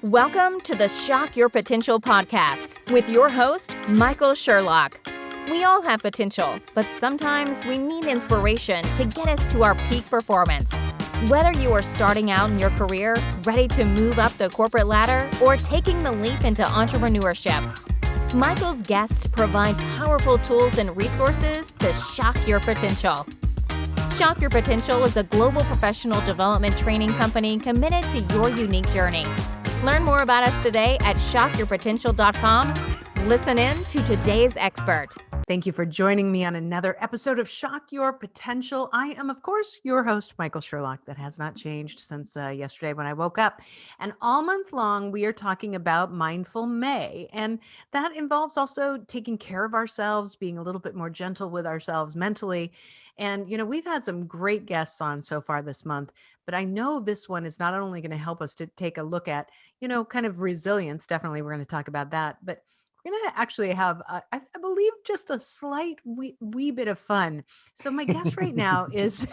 Welcome to the Shock Your Potential podcast with your host, Michael Sherlock. We all have potential, but sometimes we need inspiration to get us to our peak performance. Whether you are starting out in your career, ready to move up the corporate ladder, or taking the leap into entrepreneurship, Michael's guests provide powerful tools and resources to shock your potential. Shock Your Potential is a global professional development training company committed to your unique journey. Learn more about us today at shockyourpotential.com. Listen in to today's expert. Thank you for joining me on another episode of Shock Your Potential. I am, of course, your host, Michael Sherlock. That has not changed since yesterday when I woke up. And all month long, we are talking about Mindful May. And that involves also taking care of ourselves, being a little bit more gentle with ourselves mentally. And, we've had some great guests on so far this month, but I know this one is not only going to help us to take a look at, kind of resilience. Definitely, we're going to talk about that. But we're going to actually have, I believe, just a slight wee bit of fun. So my guest right now is,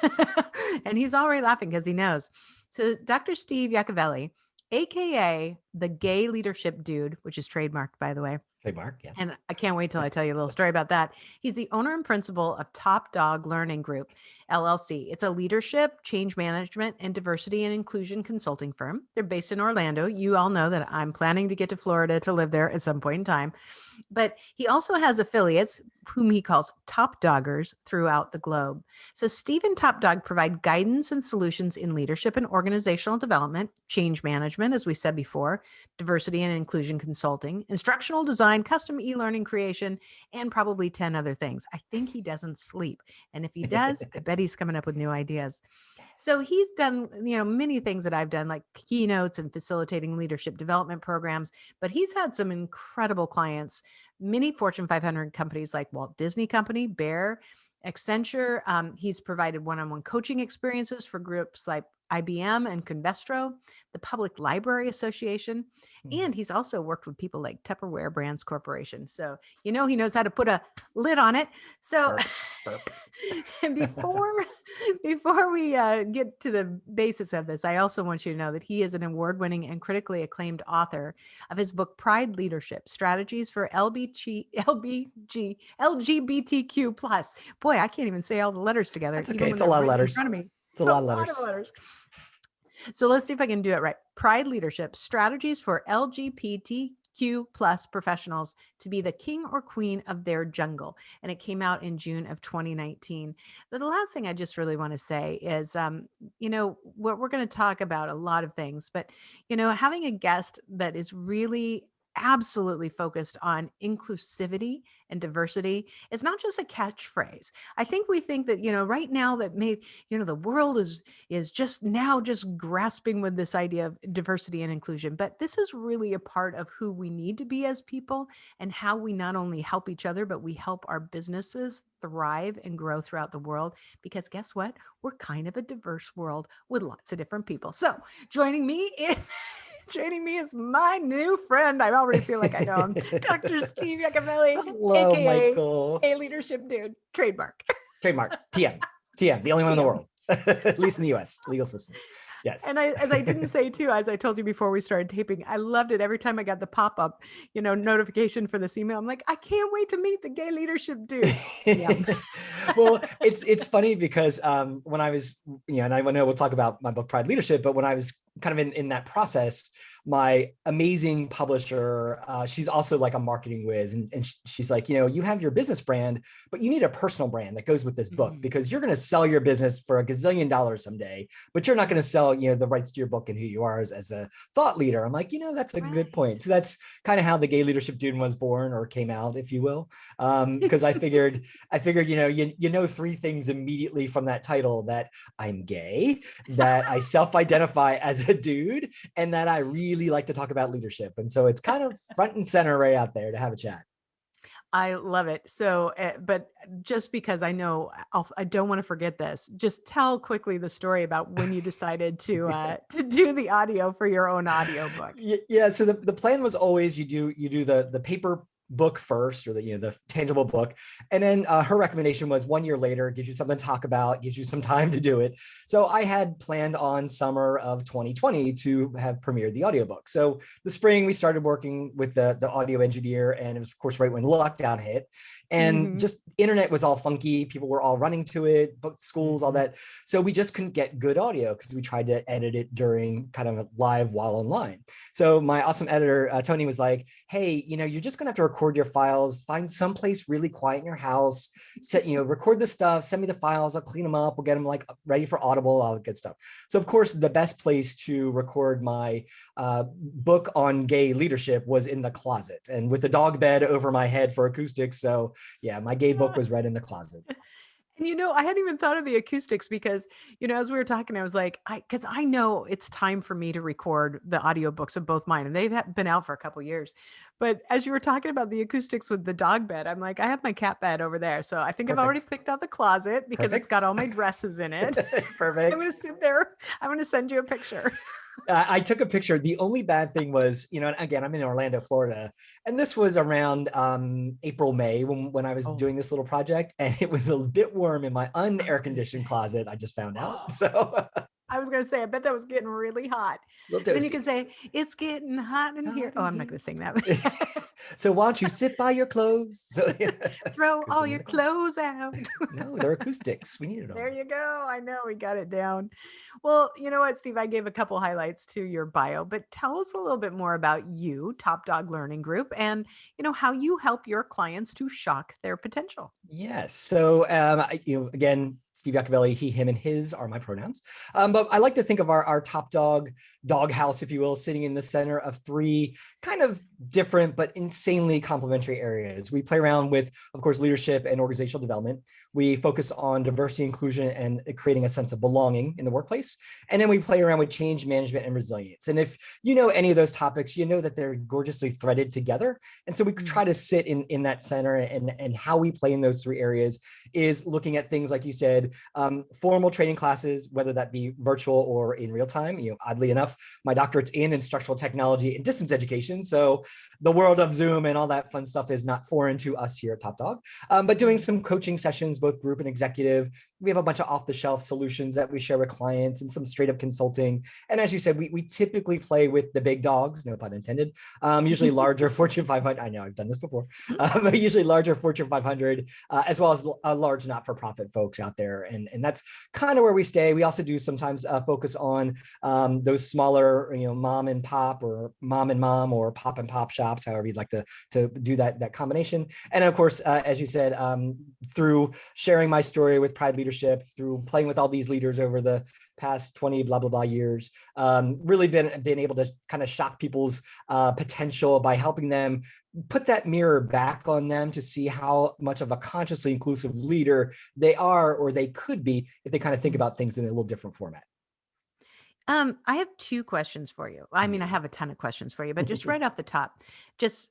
and he's already laughing because he knows. So Dr. Steve Yacovelli, AKA the Gay Leadership Dude, which is trademarked, by the way. Trademark, yes. And I can't wait till I tell you a little story about that. He's the owner and principal of Top Dog Learning Group, LLC. It's a leadership, change management, and diversity and inclusion consulting firm. They're based in Orlando. You all know that I'm planning to get to Florida to live there at some point in time. But he also has affiliates whom he calls Top Doggers throughout the globe. So Steve and Top Dog provide guidance and solutions in leadership and organizational development, change management, as we said before, diversity and inclusion consulting, instructional design, custom e-learning creation, and probably 10 other things. I think he doesn't sleep. And if he does, I bet he's coming up with new ideas. So he's done, many things that I've done, like keynotes and facilitating leadership development programs, but he's had some incredible clients, many Fortune 500 companies like Walt Disney Company, Bear, Accenture. He's provided one-on-one coaching experiences for groups like IBM and Convestro, the Public Library Association, and he's also worked with people like Tupperware Brands Corporation. So, he knows how to put a lid on it. So and before we get to the basics of this, I also want you to know that he is an award-winning and critically acclaimed author of his book, Pride Leadership, Strategies for LGBTQ+. Boy, I can't even say all the letters together. That's okay. It's a lot of letters. In front of me. It's a lot of letters. So let's see if I can do it right. Pride Leadership, Strategies for LGBTQ+ professionals to be the king or queen of their jungle. And it came out in June of 2019. The last thing I just really want to say is, what we're going to talk about a lot of things, but, having a guest that is really absolutely focused on inclusivity and diversity. It's not just a catchphrase. I think we think that, right now that the world is just grasping with this idea of diversity and inclusion, but this is really a part of who we need to be as people and how we not only help each other, but we help our businesses thrive and grow throughout the world, because guess what? We're kind of a diverse world with lots of different people. So joining me is my new friend. I already feel like I know him. Dr. Steve Yacovelli, Hello, AKA Michael. A Leadership Dude, trademark. TM, the only one in the world, at least in the US legal system. Yes. And as I didn't say too, as I told you before we started taping, I loved it every time I got the pop-up, notification for this email. I'm like, I can't wait to meet the Gay Leadership Dude. Yeah. Well, it's funny because when I was, and I know we'll talk about my book, Pride Leadership, but when I was kind of in that process, my amazing publisher, she's also like a marketing whiz. And she's like, you have your business brand, but you need a personal brand that goes with this book, because you're going to sell your business for $1 gazillion someday, but you're not going to sell, the rights to your book and who you are as a thought leader. I'm like, that's a good point. So that's kind of how the Gay Leadership Dude was born, or came out, if you will. Because I figured, three things immediately from that title: that I'm gay, that I self-identify as a dude, and that I really like to talk about leadership. And so it's kind of front and center right out there to have a chat. I love it. So, but just because I know I don't want to forget this, just tell quickly the story about when you decided to do the audio for your own audiobook. Yeah. So the plan was always you do the paper book first, or the tangible book. And then her recommendation was 1 year later, gives you something to talk about, gives you some time to do it. So I had planned on summer of 2020 to have premiered the audiobook. So the spring, we started working with the audio engineer, and it was, of course, right when lockdown hit. And just internet was all funky. People were all running to it, book schools, all that. So we just couldn't get good audio because we tried to edit it during kind of live while online. So my awesome editor, Tony, was like, hey, you're just gonna have to record your files, find someplace really quiet in your house, record the stuff, send me the files, I'll clean them up, we'll get them like ready for Audible, all that good stuff. So of course, the best place to record my book on gay leadership was in the closet, and with the dog bed over my head for acoustics. So yeah, my gay book was right in the closet. And I hadn't even thought of the acoustics because, as we were talking, I was like, because I know it's time for me to record the audiobooks of both mine, and they've been out for a couple years. But as you were talking about the acoustics with the dog bed, I'm like, I have my cat bed over there. So I think I've already picked out the closet because it's got all my dresses in it. Perfect. I'm going to sit there. I'm going to send you a picture. I took a picture. The only bad thing was, again, I'm in Orlando, Florida, and this was around April, May when I was doing this little project, and it was a bit warm in my un-air conditioned closet. I just found out. So I was going to say, I bet that was getting really hot. Then you can say, it's getting hot in here. Oh, I'm not going to sing that. So why don't you sit by your clothes? So, throw all your clothes out. No, they're acoustics. We need it all. There you go. I know, we got it down. Well, you know what, Steve, I gave a couple highlights to your bio, but tell us a little bit more about you, Top Dog Learning Group, and how you help your clients to shock their potential. Yes. So, again, Steve Yacovelli, he, him, and his are my pronouns. But I like to think of our top doghouse, if you will, sitting in the center of three kind of different but insanely complementary areas. We play around with, of course, leadership and organizational development. We focus on diversity, inclusion, and creating a sense of belonging in the workplace. And then we play around with change management and resilience. And if you know any of those topics, you know that they're gorgeously threaded together. And so we try to sit in that center, and how we play in those three areas is looking at things like you said, formal training classes, whether that be virtual or in real time. Oddly enough, my doctorate's in instructional technology and distance education. So the world of Zoom and all that fun stuff is not foreign to us here at Top Dog. But doing some coaching sessions, both group and executive. We have a bunch of off-the-shelf solutions that we share with clients, and some straight-up consulting. And as you said, we typically play with the big dogs, no pun intended, usually larger Fortune 500. I know I've done this before. Usually larger Fortune 500, as well as large not-for-profit folks out there. And that's kind of where we stay. We also do sometimes focus on those smaller, mom and pop, or mom and mom, or pop and pop shops, however you'd like to do that combination. And of course, as you said, through sharing my story with Pride Leadership, through playing with all these leaders over the past 20 blah blah blah years, really been able to kind of shock people's potential by helping them put that mirror back on them to see how much of a consciously inclusive leader they are, or they could be, if they kind of think about things in a little different format. I have two questions for you. I mean, I have a ton of questions for you, but just right off the top, just,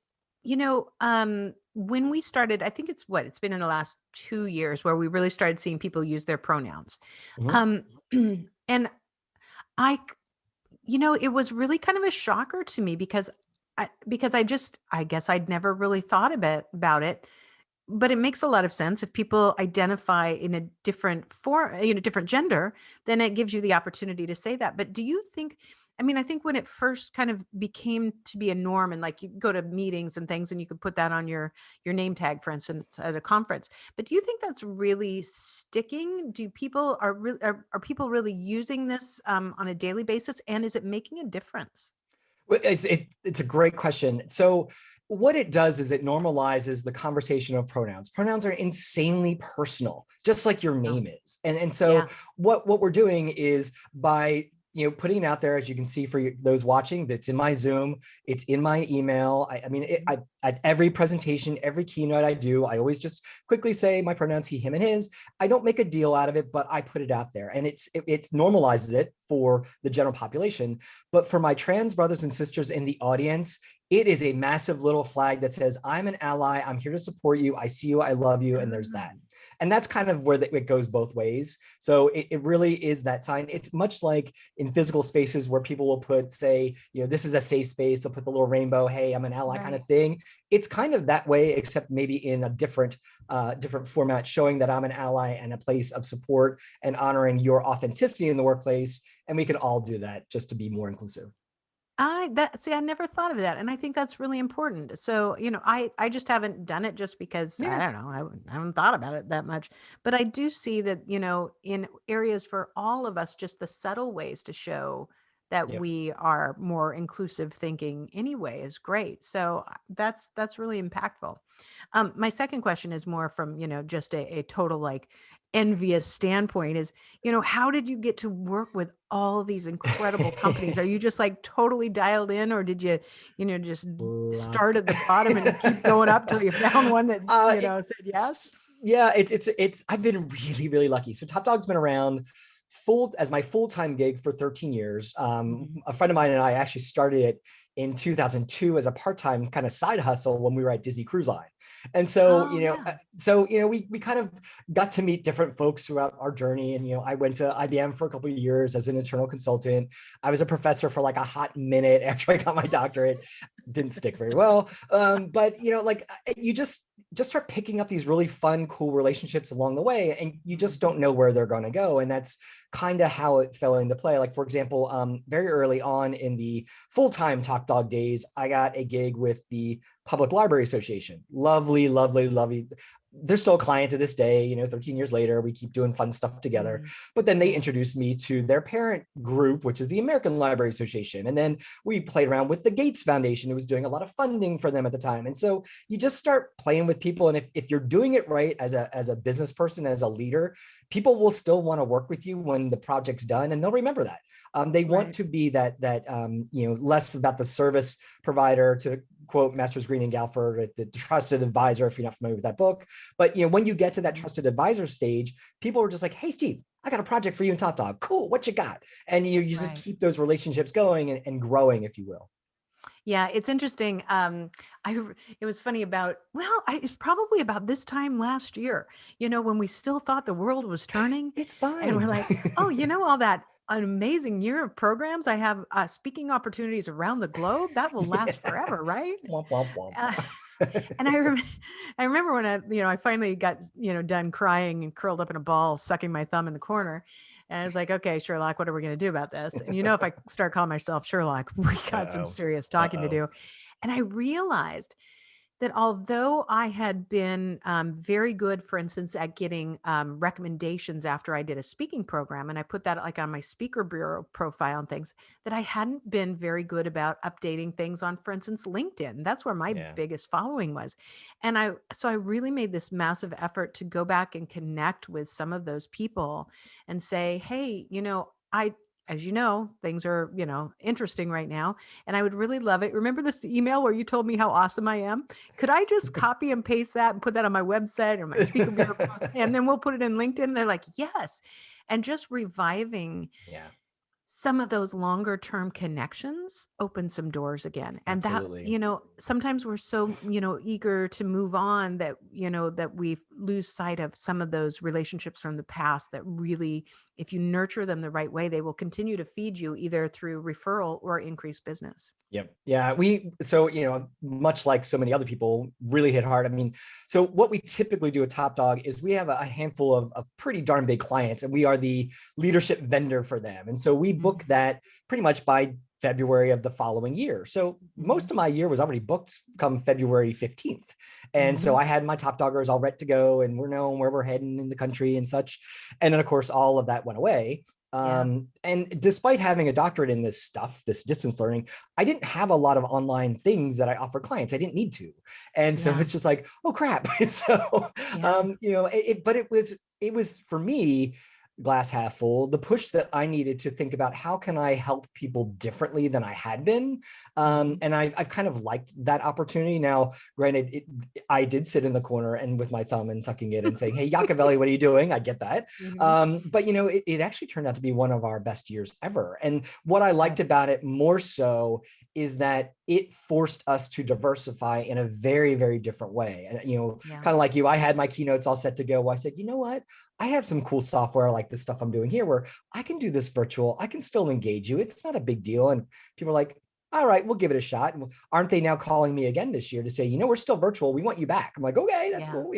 when we started, I think it's been in the last 2 years where we really started seeing people use their pronouns. And I, it was really kind of a shocker to me because I guess I'd never really thought about it, but it makes a lot of sense. If people identify in a different form, different gender, then it gives you the opportunity to say that. But do you think, I think when it first kind of became to be a norm, and like you go to meetings and things and you could put that on your name tag, for instance, at a conference, but do you think that's really sticking? Do people are people really using this on a daily basis, and is it making a difference? Well, it's a great question. So what it does is it normalizes the conversation of pronouns. Pronouns are insanely personal, just like your name is. And so what we're doing is by putting it out there, as you can see for those watching, that's in my Zoom, it's in my email. At every presentation, every keynote I do, I always just quickly say my pronouns, he, him, and his. I don't make a deal out of it, but I put it out there, and it normalizes it for the general population. But for my trans brothers and sisters in the audience, it is a massive little flag that says, I'm an ally, I'm here to support you, I see you, I love you, and there's that. And that's kind of where it goes both ways. So it really is that sign. It's much like in physical spaces where people will put, say, this is a safe space. They'll put the little rainbow, hey, I'm an ally kind of thing. It's kind of that way, except maybe in a different format, showing that I'm an ally and a place of support and honoring your authenticity in the workplace. And we can all do that just to be more inclusive. I never thought of that. And I think that's really important. So, I just haven't done it just because I don't know, I haven't thought about it that much. But I do see that, in areas for all of us, just the subtle ways to show that we are more inclusive thinking anyway is great. So that's really impactful. My second question is more from, just a total like envious standpoint is, how did you get to work with all these incredible companies? Are you just like totally dialed in, or did you, just start at the bottom and keep going up till you found one that, said yes? Yeah, it's I've been really, really lucky. So Top Dog's been around as my full-time gig for 13 years. A friend of mine and I actually started it in 2002 as a part-time kind of side hustle when we were at Disney Cruise Line. And so, we kind of got to meet different folks throughout our journey. And, I went to IBM for a couple of years as an internal consultant. I was a professor for like a hot minute after I got my doctorate. Didn't stick very well. But, you just start picking up these really fun, cool relationships along the way, and you just don't know where they're going to go. And that's kind of how it fell into play. Like, for example, very early on in the full-time Top Dog days, I got a gig with the Public Library Association. Lovely, lovely, lovely. They're still a client to this day, 13 years later, we keep doing fun stuff together. But then they introduced me to their parent group, which is the American Library Association. And then we played around with the Gates Foundation, who was doing a lot of funding for them at the time. And so you just start playing with people. And if you're doing it right as a business person, as a leader, people will still want to work with you when the project's done, and they'll remember that. They want to be that less about the service provider, to quote Masters Green and Galford, the trusted advisor, if you're not familiar with that book. But when you get to that trusted advisor stage, people are just like, hey, Steve, I got a project for you in Top Dog. Cool, what you got? And you just keep those relationships going and growing, if you will. Yeah, it's interesting. It was funny it's probably about this time last year, when we still thought the world was turning. It's fine. And we're like, oh, all that an amazing year of programs. I have speaking opportunities around the globe that will last forever, right? Womp, womp, womp. And I remember when I finally got, done crying and curled up in a ball, sucking my thumb in the corner. And I was like, okay, Sherlock, what are we going to do about this? And if I start calling myself Sherlock, we got some serious talking to do. And I realized that although I had been very good, for instance, at getting recommendations after I did a speaking program, and I put that like on my speaker bureau profile and things, that I hadn't been very good about updating things on, for instance, LinkedIn. That's where my biggest following was. And I really made this massive effort to go back and connect with some of those people and say, hey, as you know, things are, interesting right now. And I would really love it. Remember this email where you told me how awesome I am? Could I just copy and paste that and put that on my website or my speaker bureau post, and then we'll put it in LinkedIn? And they're like, yes. And just reviving some of those longer term connections open some doors again. And Absolutely. that, sometimes we're so, eager to move on that, that we lose sight of some of those relationships from the past that really, if you nurture them the right way, they will continue to feed you either through referral or increased business. Yep. Yeah. Much like so many other people, really hit hard. I mean, so what we typically do at Top Dog is we have a handful of pretty darn big clients, and we are the leadership vendor for them. And so we book that pretty much by February of the following year. So most of my year was already booked come February 15th. And so I had my Top Doggers all ready to go, and we're knowing where we're heading in the country and such. And then of course, all of that went away. And despite having a doctorate in this stuff, this distance learning, I didn't have a lot of online things that I offer clients. I didn't need to. And so it's just like, oh crap. So, but it was for me, glass half full, the push that I needed to think about how can I help people differently than I had been. And I've kind of liked that opportunity. Now, granted, I did sit in the corner and with my thumb and sucking it and saying, hey, Yacovelli, what are you doing? I get that. But it actually turned out to be one of our best years ever. And what I liked about it more so is that it forced us to diversify in a very, very different way. And, kind of like you, I had my keynotes all set to go. I said, you know what? I have some cool software like this stuff I'm doing here where I can do this virtual. I can still engage you. It's not a big deal. And people are like, all right, we'll give it a shot. And aren't they now calling me again this year to say, we're still virtual. We want you back. I'm like, okay, that's cool.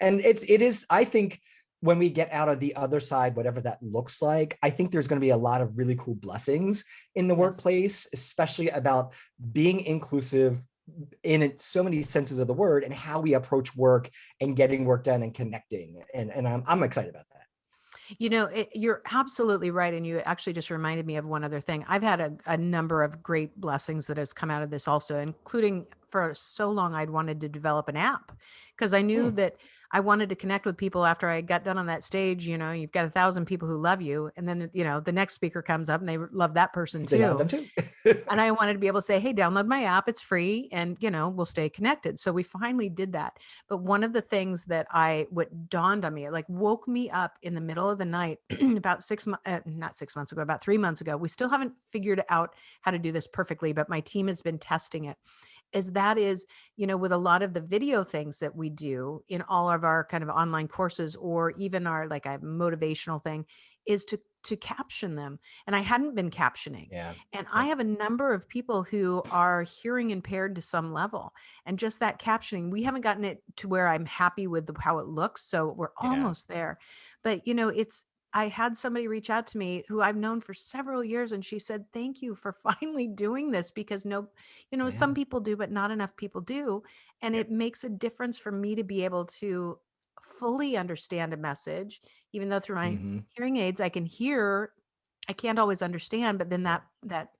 And it is, I think, when we get out of the other side, whatever that looks like, I think there's going to be a lot of really cool blessings in the workplace, especially about being inclusive in so many senses of the word and how we approach work and getting work done and connecting. And I'm excited about that. You're absolutely right. And you actually just reminded me of one other thing. I've had a number of great blessings that has come out of this also, including for so long, I'd wanted to develop an app because I knew that I wanted to connect with people after I got done on that stage. You've got 1,000 people who love you. And then, the next speaker comes up and they love that person too. They love them too. And I wanted to be able to say, hey, download my app. It's free. And, we'll stay connected. So we finally did that. But one of the things that what dawned on me, it like woke me up in the middle of the night about not 6 months ago, about 3 months ago. We still haven't figured out how to do this perfectly, but my team has been testing it. With a lot of the video things that we do in all of our kind of online courses, or even our like a motivational thing, is to caption them. And I hadn't been captioning. And I have a number of people who are hearing impaired to some level. And just that captioning, we haven't gotten it to where I'm happy with how it looks. So we're almost there. But, I had somebody reach out to me who I've known for several years, and she said, thank you for finally doing this, because some people do, but not enough people do. And it makes a difference for me to be able to fully understand a message, even though through my hearing aids, I can hear. I can't always understand, but then that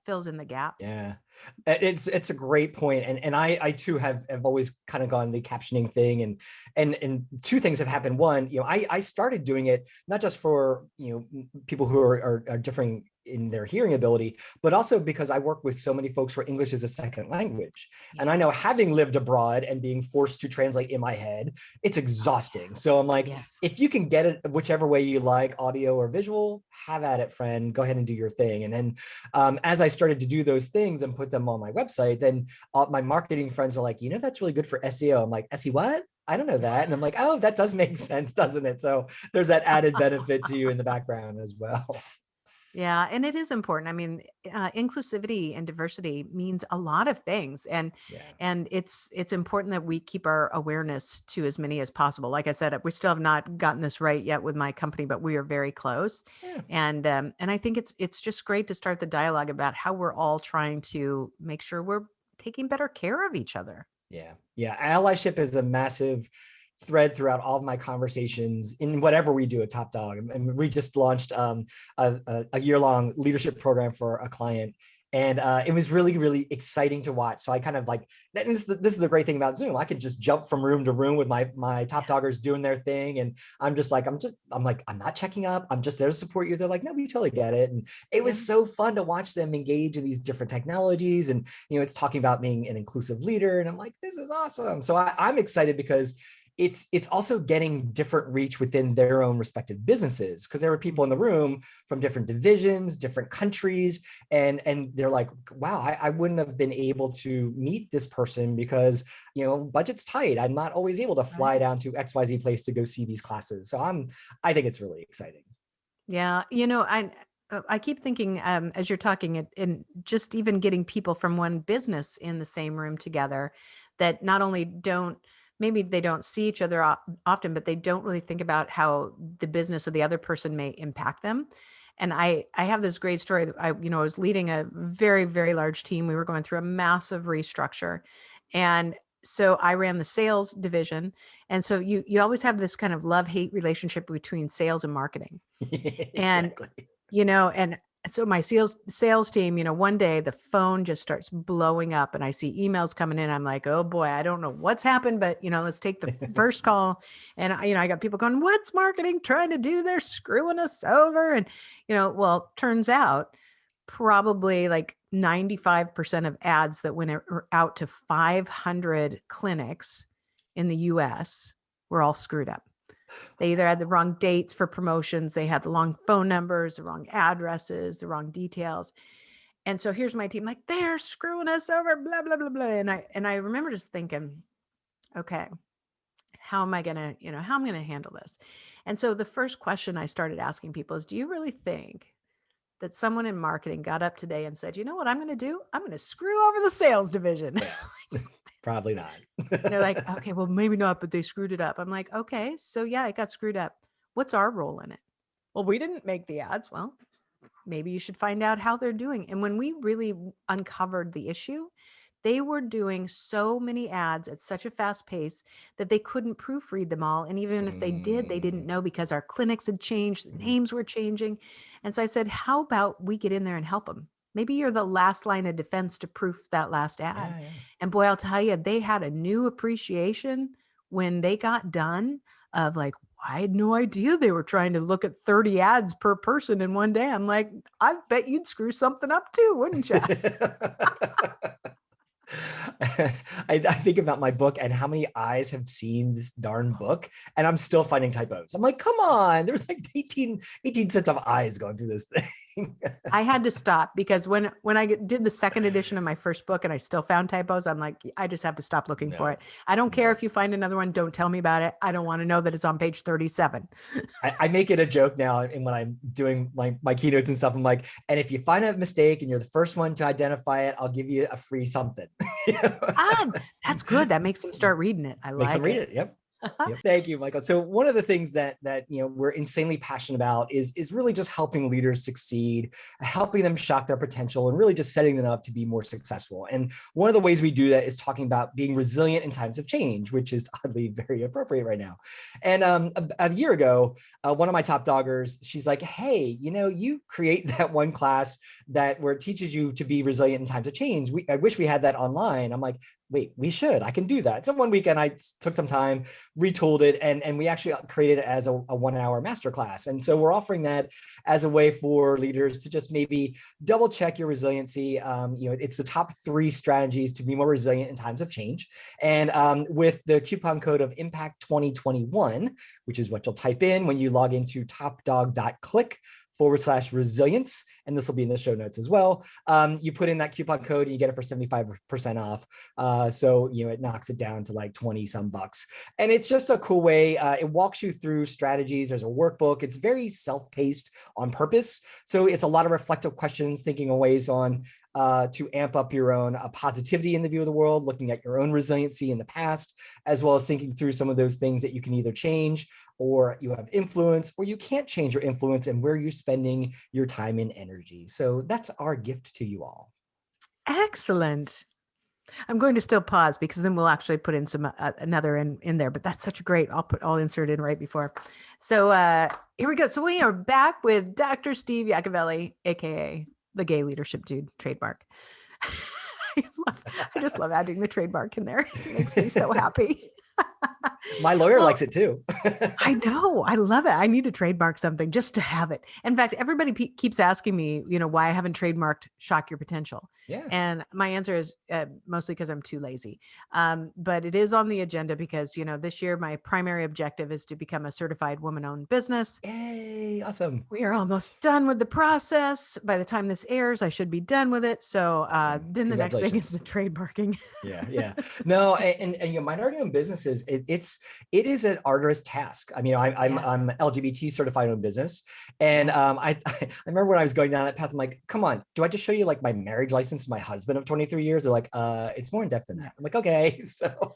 fills in the gaps. Yeah, it's a great point. And I too have always kind of gone the captioning thing, and two things have happened. One, I started doing it not just for, people who are differing in their hearing ability, but also because I work with so many folks where English is a second language. And I know, having lived abroad and being forced to translate in my head, it's exhausting. So I'm like, if you can get it whichever way you like, audio or visual, have at it, friend, go ahead and do your thing. And then as I started to do those things and put them on my website, then my marketing friends are like, that's really good for SEO. I'm like, SEO what? I don't know that. And I'm like, oh, that does make sense, doesn't it? So there's that added benefit to you in the background as well. Yeah. And it is important. I mean, inclusivity and diversity means a lot of things. And it's important that we keep our awareness to as many as possible. Like I said, we still have not gotten this right yet with my company, but we are very close. And I think it's just great to start the dialogue about how we're all trying to make sure we're taking better care of each other. Yeah. Allyship is a massive thread throughout all of my conversations in whatever we do at Top Dog. And we just launched a year-long leadership program for a client. And it was really, really exciting to watch. So I kind of like, this is the great thing about Zoom. I could just jump from room to room with my top doggers doing their thing. And I'm not checking up. I'm just there to support you. They're like, no, we totally get it. And it was so fun to watch them engage in these different technologies. And, it's talking about being an inclusive leader. And I'm like, this is awesome. So I'm excited because it's also getting different reach within their own respective businesses, because there were people in the room from different divisions, different countries, and they're like, wow, I wouldn't have been able to meet this person because budget's tight. I'm not always able to fly down to XYZ place to go see these classes. So I think it's really exciting. Yeah, I keep thinking as you're talking, and just even getting people from one business in the same room together, that not only maybe they don't see each other often, but they don't really think about how the business of the other person may impact them. And I have this great story. I was leading a very, very large team. We were going through a massive restructure. And so I ran the sales division. And so you always have this kind of love-hate relationship between sales and marketing. Exactly. And So my sales team, one day the phone just starts blowing up and I see emails coming in. I'm like, oh boy, I don't know what's happened, but let's take the first call. And I got people going, what's marketing trying to do? They're screwing us over. And, well, turns out probably like 95% of ads that went out to 500 clinics in the US were all screwed up. They either had the wrong dates for promotions, they had the wrong phone numbers, the wrong addresses, the wrong details. And so here's my team, like, they're screwing us over, blah, blah, blah, blah. And I remember just thinking, okay, how am I gonna, how am I gonna handle this? And so the first question I started asking people is, do you really think that someone in marketing got up today and said, you know what I'm gonna do? I'm gonna screw over the sales division. Yeah. Probably not. They're like, okay, well, maybe not, but they screwed it up. I'm like, okay, so yeah, it got screwed up. What's our role in it? Well, we didn't make the ads. Well, maybe you should find out how they're doing. And when we really uncovered the issue, they were doing so many ads at such a fast pace that they couldn't proofread them all. And even if they did, they didn't know because our clinics had changed, the names were changing. And so I said, how about we get in there and help them? Maybe you're the last line of defense to proof that last ad. Yeah. And boy, I'll tell you, they had a new appreciation when they got done of like, I had no idea they were trying to look at 30 ads per person in one day. I'm like, I bet you'd screw something up too, wouldn't you? I think about my book and how many eyes have seen this darn book, and I'm still finding typos. I'm like, come on, there's like 18 sets of eyes going through this thing. I had to stop because when I did the second edition of my first book and I still found typos, I'm like, I just have to stop looking for it. I don't care if you find another one. Don't tell me about it. I don't want to know that it's on page 37. I make it a joke now. And when I'm doing my keynotes and stuff, I'm like, and if you find a mistake and you're the first one to identify it, I'll give you a free something. That's good. That makes them start reading it. I like them read it. Yep. Yep. Thank you, Michael. So one of the things that we're insanely passionate about is really just helping leaders succeed, helping them shock their potential, and really just setting them up to be more successful. And one of the ways we do that is talking about being resilient in times of change, which is oddly very appropriate right now. And a year ago, one of my top doggers, she's like, "Hey, you create that one class where it teaches you to be resilient in times of change. I wish we had that online." I'm like, wait, we should. I can do that. So one weekend I took some time, retooled it, and we actually created it as a 1-hour masterclass. And so we're offering that as a way for leaders to just maybe double check your resiliency. It's the top 3 strategies to be more resilient in times of change. And with the coupon code of Impact 2021, which is what you'll type in when you log into topdog.click/resilience, and this will be in the show notes as well. You put in that coupon code and you get it for 75% off. So it knocks it down to like 20 some bucks. And it's just a cool way. It walks you through strategies. There's a workbook. It's very self-paced on purpose. So it's a lot of reflective questions, thinking of ways on to amp up your own positivity in the view of the world, looking at your own resiliency in the past, as well as thinking through some of those things that you can either change or you have influence, or you can't change your influence, and where you're spending your time and energy. So that's our gift to you all. Excellent. I'm going to still pause because then we'll actually put in some another in there, but that's such a great, I'll insert in right before. So here we go. So we are back with Dr. Steve Yacovelli, AKA the Gay Leadership Dude trademark. I just love adding the trademark in there. It makes me so happy. My lawyer likes it too. I know. I love it. I need to trademark something just to have it. In fact, everybody keeps asking me, why I haven't trademarked Shock Your Potential. Yeah. And my answer is mostly because I'm too lazy. But it is on the agenda because, this year, my primary objective is to become a certified woman-owned business. Yay. Awesome. We are almost done with the process. By the time this airs, I should be done with it. So Awesome. then the next thing is the trademarking. Yeah. No, and minority-owned businesses, it is an arduous task. I mean, I'm LGBT certified owned business. And I remember when I was going down that path, I'm like, come on, do I just show you like my marriage license to my husband of 23 years? They're like, it's more in depth than that. I'm like, okay. So,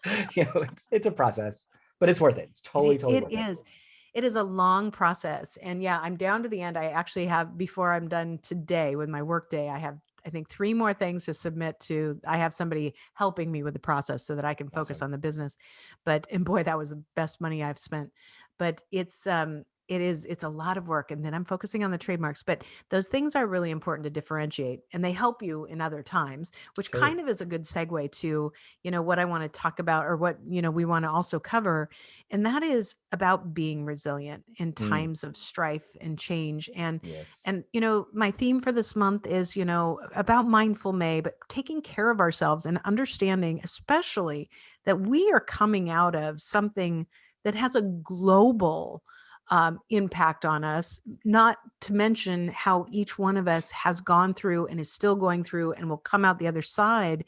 it's a process, but it's worth it. It's totally worth it. It is a long process. And yeah, I'm down to the end. I actually have, before I'm done today with my work day, I think 3 more things to submit to. I have somebody helping me with the process so that I can focus on the business. And boy, that was the best money I've spent. But it's it's a lot of work. And then I'm focusing on the trademarks, but those things are really important to differentiate, and they help you in other times, which Totally. kind of is a good segue to, what I want to talk about, or what, we want to also cover. And that is about being resilient in Mm, times of strife and change. yes. And, my theme for this month is, about mindful May, but taking care of ourselves and understanding, especially that we are coming out of something that has a global impact on us, not to mention how each one of us has gone through and is still going through and will come out the other side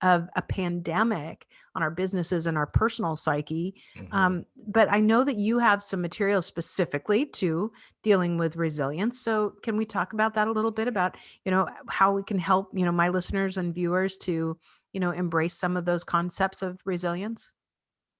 of a pandemic on our businesses and our personal psyche. Hmm. But I know that you have some material specifically to dealing with resilience. So can we talk about that a little bit, about, how we can help, my listeners and viewers to, embrace some of those concepts of resilience?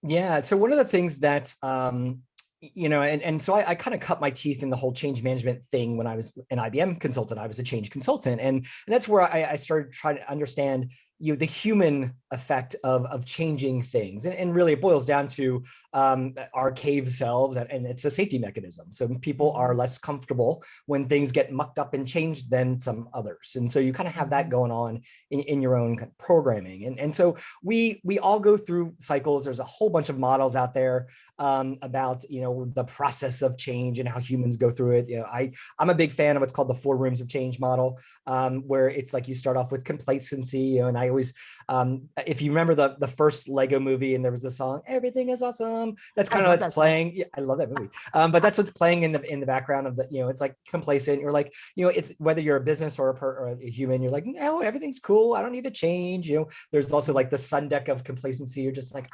Yeah. So one of the things that and so I kind of cut my teeth in the whole change management thing when I was an IBM consultant. I was a change consultant, and that's where I started trying to understand the human effect of changing things, and really it boils down to our cave selves, and it's a safety mechanism. So people are Mhm. less comfortable when things get mucked up and changed than some others, and so you kind of have that Mhm. going on in your own kind of programming, and so we all go through cycles. There's a whole bunch of models out there about the process of change and how humans go through it. I'm a big fan of what's called the 4 rooms of change model, where it's like you start off with complacency, and I always, if you remember the first Lego movie, and there was the song "Everything is Awesome," that's I kind of love what's that song. playing. Yeah, I love that movie, but that's what's playing in the background of the. It's like complacent. You're like, it's whether you're a business or a human. You're like, no, everything's cool. I don't need to change. There's also like the sun deck of complacency. You're just like,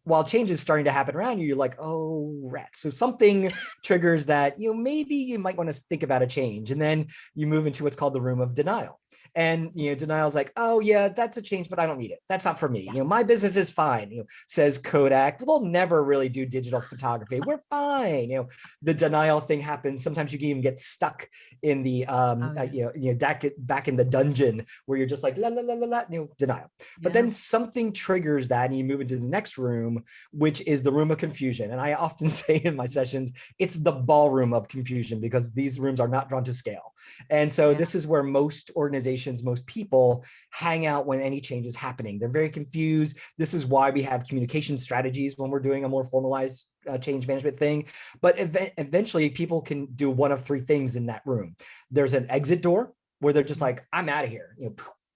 while change is starting to happen around you, you're like, oh, rats. So something triggers that, maybe you might want to think about a change. And then you move into what's called the room of denial. And, denial is like, oh, yeah, that's a change, but I don't need it. That's not for me. Yeah. My business is fine, says Kodak. They'll never really do digital photography. We're fine. The denial thing happens. Sometimes you can even get stuck in the, Oh, yeah. back in the dungeon where you're just like, la, la, la, la, la, denial. But Yeah. then something triggers that, and you move into the next room, which is the room of confusion. And I often say in my sessions, it's the ballroom of confusion, because these rooms are not drawn to scale. And so Yeah. this is where most organizations, most people hang out when any change is happening. They're very confused. This is why we have communication strategies when we're doing a more formalized change management thing. But eventually people can do one of 3 things in that room. There's an exit door where they're just like, I'm out of here.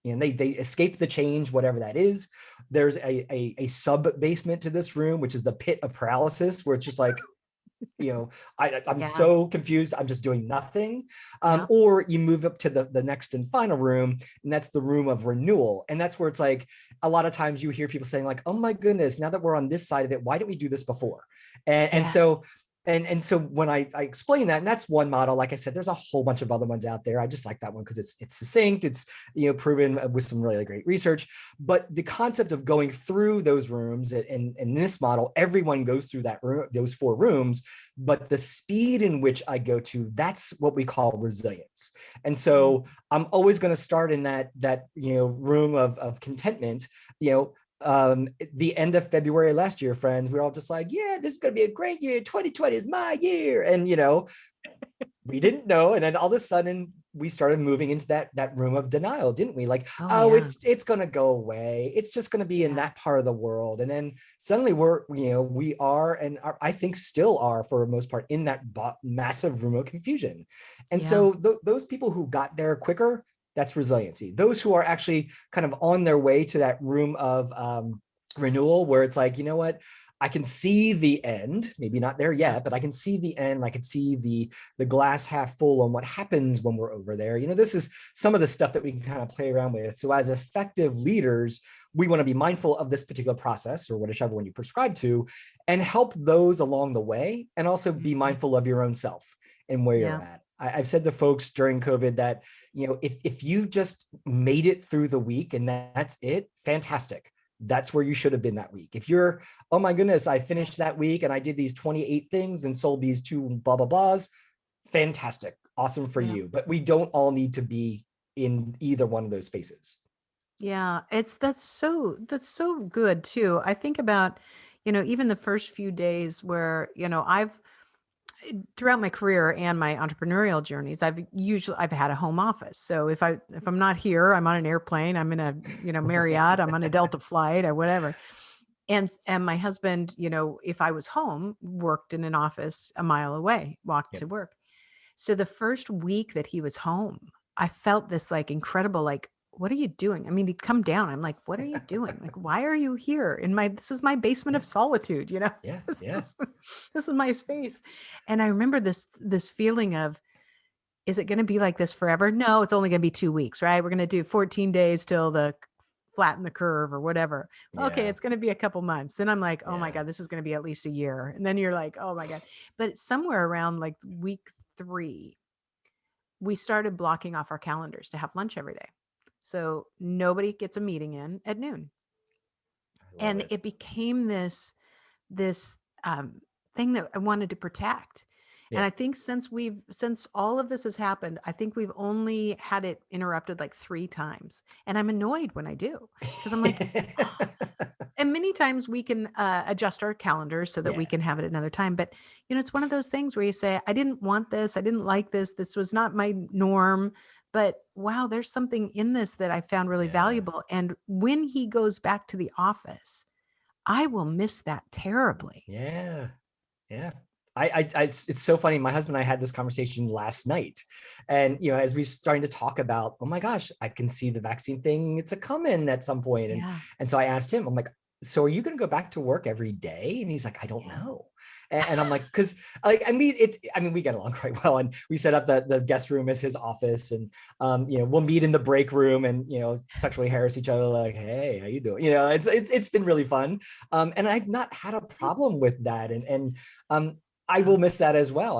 And they escaped the change, whatever that is. There's a sub basement to this room, which is the pit of paralysis, where it's just like, I'm Yeah. so confused. I'm just doing nothing. Yeah. Or you move up to the next and final room, and that's the room of renewal. And that's where it's like, a lot of times you hear people saying like, oh my goodness, now that we're on this side of it, why didn't we do this before? And Yeah. so so when I explain that, and that's one model, like I said, there's a whole bunch of other ones out there. I just like that one because it's succinct, it's proven with some really great research. But the concept of going through those rooms, in this model, everyone goes through that room, those 4 rooms, but the speed in which I go to, that's what we call resilience. And Mm. so I'm always going to start in that room of contentment. The end of February last year, friends, we were all just like, yeah, this is going to be a great year. 2020 is my year. And, we didn't know. And then all of a sudden we started moving into that room of denial, didn't we? Like, Oh, oh, yeah. it's going to go away. It's just going to be in Yeah. that part of the world. And then suddenly we are, and are, I think still are for the most part, in that massive room of confusion. And Yeah. so those people who got there quicker, that's resiliency. Those who are actually kind of on their way to that room of renewal, where it's like, you know what, I can see the end, maybe not there Yeah. yet, but I can see the end. I can see the glass half full on what happens when we're over there. This is some of the stuff that we can kind of play around with. So as effective leaders, we want to be mindful of this particular process, or whichever one you prescribe to, and help those along the way, and also be Mhm. mindful of your own self and where you're Yeah. at. I've said to folks during COVID that, if you just made it through the week and that's it, fantastic. That's where you should have been that week. If you're, oh my goodness, I Yeah. finished that week and I did these 28 things and sold these 2 blah, blah, blahs, fantastic. Awesome for Yeah. you. But we don't all need to be in either one of those spaces. Yeah, that's so good too. I think about, even the first few days where, throughout my career and my entrepreneurial journeys, I've had a home office. So if I'm not here, I'm on an airplane, I'm in a, Marriott, I'm on a Delta flight or whatever. And my husband, if I was home, worked in an office a mile away, walked to Yep. work. So the first week that he was home, I felt this like incredible, like, what are you doing? I mean, he'd come down. I'm like, what are you doing? Like, why are you here this is my basement of solitude, Yeah. This Yeah. this is my space. And I remember this feeling of, is it going to be like this forever? No, it's only going to be 2 weeks, right? We're going to do 14 days till flatten the curve or whatever. Okay, Yeah. it's going to be a couple months. Then I'm like, oh my Yeah. God, this is going to be at least a year. And then you're like, oh my God. But somewhere around like week 3, we started blocking off our calendars to have lunch every day. So nobody gets a meeting in at noon. I love And it. it became this thing that I wanted to protect. And Yeah. I think since all of this has happened, I think we've only had it interrupted like 3 times. And I'm annoyed when I do, because I'm like, and many times we can adjust our calendars so that we Yeah. can have it another time. But, it's one of those things where you say, I didn't want this. I didn't like this. This was not my norm. But wow, there's something in this that I found really Yeah. valuable. And when he goes back to the office, I will miss that terribly. Yeah. Yeah. It's so funny. My husband and I had this conversation last night, and as we starting to talk about, oh my gosh, I can see the vaccine thing. It's a coming at some point, Yeah. and so I asked him, I'm like, so are you going to go back to work every day? And he's like, I don't Yeah. know. And I'm like, because we get along quite well, and we set up the guest room as his office, and we'll meet in the break room and sexually harass each other, like, hey, how you doing? It's been really fun, and I've not had a problem with that, and I will miss that as well.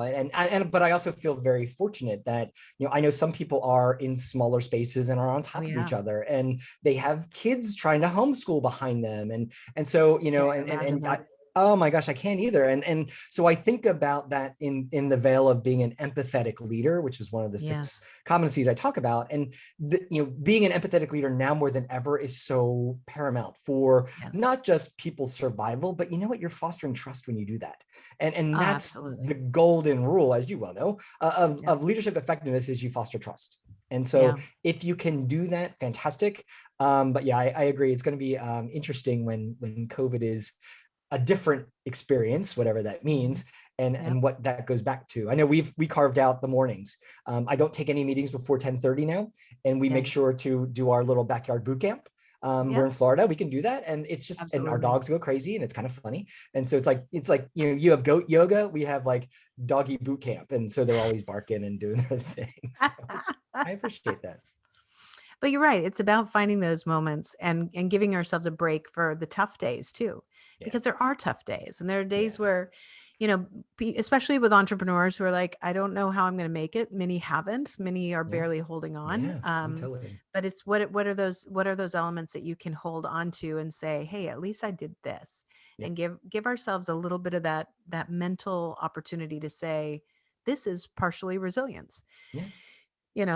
But I also feel very fortunate that, I know some people are in smaller spaces and are on top of each other, and they have kids trying to homeschool behind them. And so, oh my gosh, I can't either. And so I think about that in the veil of being an empathetic leader, which is one of the 6 competencies I talk about. And being an empathetic leader now more than ever is so paramount for not just people's survival, but you're fostering trust when you do that. And that's absolutely. the golden rule, as you well know, of leadership effectiveness, is you foster trust. And so if you can do that, fantastic. But yeah, I agree. It's going to be interesting when COVID is a different experience, whatever that means, and what that goes back to. I know we carved out the mornings. I don't take any meetings before 10:30 now, and we make sure to do our little backyard boot camp. We're in Florida, we can do that, and it's just and our dogs go crazy, and it's kind of funny. And so it's like you have goat yoga, we have like doggy boot camp, and so they're always barking and doing their thing. So I appreciate that. But you're right. It's about finding those moments and giving ourselves a break for the tough days too, because there are tough days, and there are days where, especially with entrepreneurs who are like, I don't know how I'm going to make it. Many haven't. Many are barely holding on. Totally. But it's what are those elements that you can hold on to and say, hey, at least I did this, and give ourselves a little bit of that mental opportunity to say, this is partially resilience.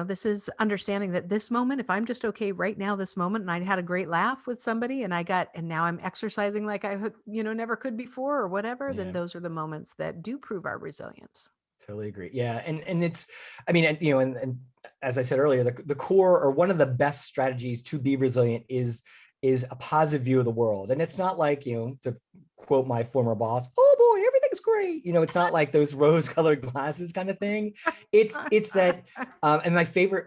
This is understanding that this moment, if I'm just okay right now, this moment, and I had a great laugh with somebody and now I'm exercising like I, never could before or whatever, then those are the moments that do prove our resilience. Totally agree. Yeah. And it's, and as I said earlier, the core, or one of the best strategies to be resilient is a positive view of the world. And it's not like, to quote my former boss, oh boy, everything's great. It's not like those rose-colored glasses kind of thing. It's that, and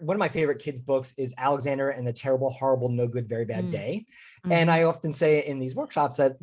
one of my favorite kids' books is Alexander and the Terrible, Horrible, No Good, Very Bad Day. And I often say in these workshops that,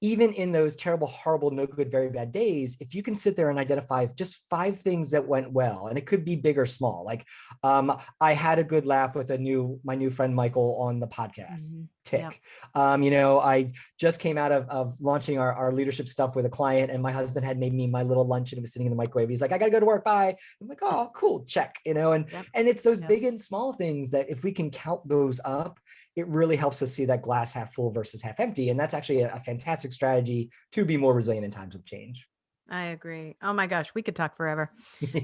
even in those terrible, horrible, no good, very bad days, if you can sit there and identify just 5 things that went well, and it could be big or small, like I had a good laugh with my new friend Michael on the podcast. Tick. I just came out of launching our leadership stuff with a client, and my husband had made me my little lunch, and it was sitting in the microwave. He's like, I gotta go to work, bye. I'm like, oh, cool, check. And it's those big and small things that if we can count those up, it really helps us see that glass half full versus half empty. And that's actually a fantastic strategy to be more resilient in times of change. I agree. Oh my gosh, we could talk forever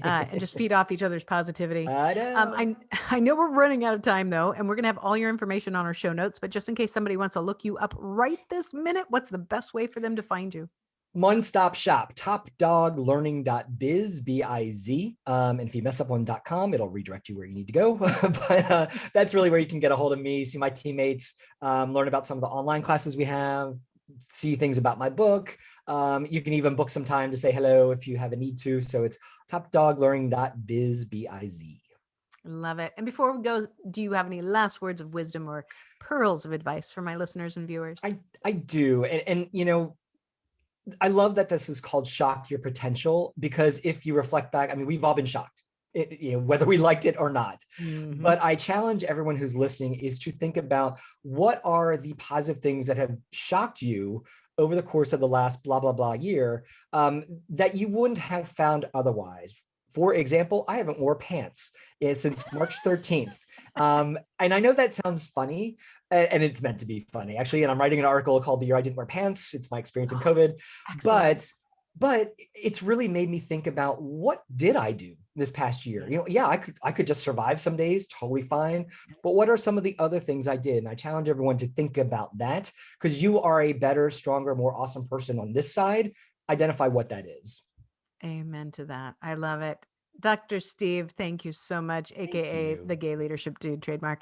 and just feed off each other's positivity. I know. I know we're running out of time though, and we're going to have all your information on our show notes, but just in case somebody wants to look you up right this minute, what's the best way for them to find you? One-stop shop, topdoglearning.biz, B-I-Z. And if you mess up on .com, it'll redirect you where you need to go. But that's really where you can get a hold of me, see my teammates, learn about some of the online classes we have, see things about my book. You can even book some time to say hello if you have a need to. So it's topdoglearning.biz, B-I-Z. Love it. And before we go, do you have any last words of wisdom or pearls of advice for my listeners and viewers? I do. And you know, I love that this is called Shock Your Potential, because if you reflect back, I mean, we've all been shocked, whether we liked it or not. Mm-hmm. But I challenge everyone who's listening is to think about what are the positive things that have shocked you over the course of the last blah, blah, blah year that you wouldn't have found otherwise. For example, I haven't worn pants since March 13th. And I know that sounds funny, and it's meant to be funny, actually. And I'm writing an article called The Year I Didn't Wear Pants. It's my experience in COVID. But it's really made me think about, what did I do this past year? Yeah, I could just survive some days, totally fine. But what are some of the other things I did? And I challenge everyone to think about that, because you are a better, stronger, more awesome person on this side. Identify what that is. Amen to that. I love it. Dr. Steve, thank you so much, AKA the Gay Leadership Dude trademark.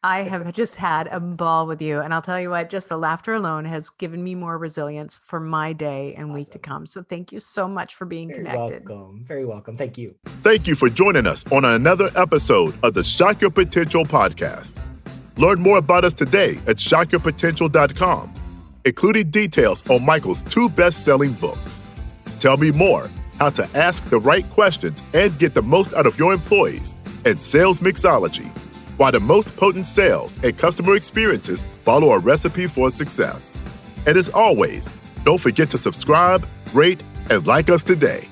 I have just had a ball with you. And I'll tell you what, just the laughter alone has given me more resilience for my day and week to come. So thank you so much for being connected. Very welcome. Thank you. Thank you for joining us on another episode of the Shock Your Potential podcast. Learn more about us today at shockyourpotential.com, including details on Michael's 2 best-selling books. Tell me more. How to ask the right questions and get the most out of your employees, and sales mixology, why the most potent sales and customer experiences follow a recipe for success. And as always, don't forget to subscribe, rate, and like us today.